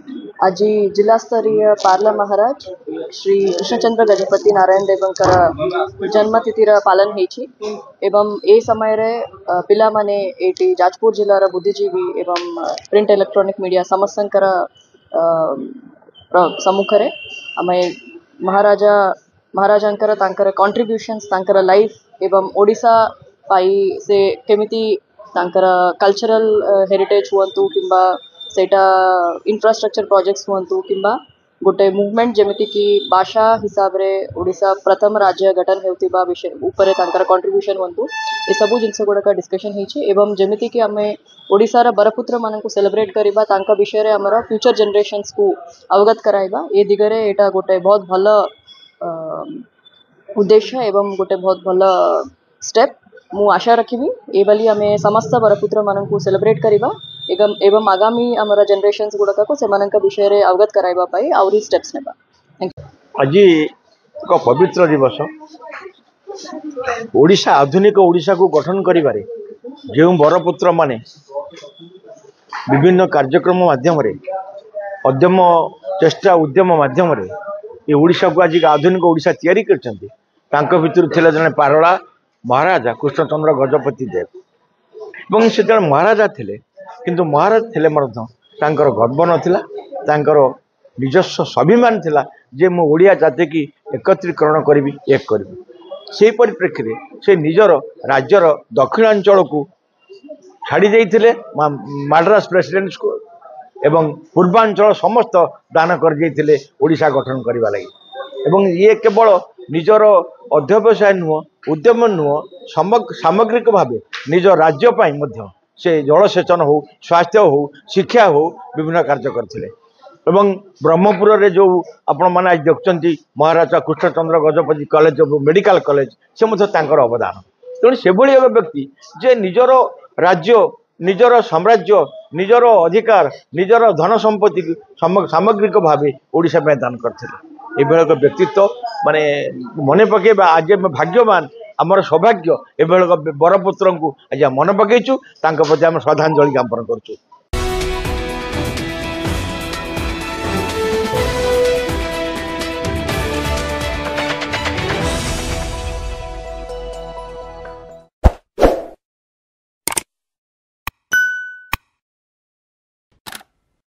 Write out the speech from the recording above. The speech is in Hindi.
आज जिला स्तरीय पार्ला महाराज श्री कृष्णचंद्र गजपति नारायण देवंकर जन्मतिथि पालन होती एवं ए समय रे पिला माने एटी जाजपुर जिलार बुद्धिजीवी एवं प्रिंट इलेक्ट्रॉनिक मीडिया समस्तंकर सम्मुखरे आमे महाराजा महाराजांकर तांकर कंट्रीब्यूशंस तांकर लाइफ एवं ओडिशा पाई से केमिति तांकर कल्चरल हेरिटेज हुअंतु किंबा सेटा इंफ्रास्ट्रक्चर प्रोजेक्ट्स हुअंतु किंबा गोटे मूवमेंट जेमिति कि भाषा हिसाब रे ओडिशा प्रथम राज्य गठन हेउतिबा विषय ऊपर तांकर कंट्रीब्यूशन हुअंतु ए सबु जिंस गुडा डिस्कशन हेछि एवं जेमिति कि आमे ओडिशार बरपुत्र मानकु सेलिब्रेट करिबा तांका विषय रे हमर फ्यूचर जनरेशंस को अवगत कराइबा ए दिगरे एटा गोटे बहुत भल उद्देश्य एवं गोटे बहुत भल स्टेप मु आशा रखिबी ए बाली आमे समस्त बरपुत्र मानकु सेलिब्रेट करिबा एवं आगामी आमर जनरेशंस गुड़ाक को सेमानंका विषय रे अवगत कराइबा पाई आउरी स्टेप्स नेबा। Thank you. आज एक पवित्र दिवस ओडिशा आधुनिक ओडिशा को गठन करिबारे जो बरपुत्र माने विभिन्न कार्यक्रम माध्यम रे अद्यम चेष्टा उद्यम माध्यम रे ये ओडिशा को आज आधुनिक ओडिशा तैयारी करछन्ती तांको भितर थिले जने पारला महाराजा कृष्णचंद्र गजपति देव एवं से जन महाराजा थिले किंतु महाराज थिले मर्द तांकर गर्व नथिला तांकर निजस्व स्वाभिमान थिला जे मो ओडिया जाति की एकत्रीकरण करी एक करी से परिप्रेक्षी से निजर राज्यर दक्षिणांचल को छाड़ी जाइए माड्रास प्रेसिडेंट को एवं पूर्वांचल समस्त दान कर जाइए ओडिशा गठन करने लगी एवं ये केवल निजर अध्यवसाय नुह उद्यम नुह सामग्रिक भाव निज राज्य मध्य से जलसेचन हो स्वास्थ्य हो शिक्षा हो विभिन्न कार्य करते एवं ब्रह्मपुर रे जो आपण मैंने आज देखते Maharaja Krishnachandra Gajapati college medical college से अवदान तेणु से एक व्यक्ति जे निजर राज्य निजर साम्राज्य निजर अधिकार निजर धन संपत्ति सामग्रिक भाव ओडिशा में दान करते एक व्यक्तित्व माने मन पकेबा आज भाग्यवान आमर सौभाग्य एभल बरपुत्र को आज मन पकईचु प्रति आम श्रद्धांजलि ज्ञापन करूँ।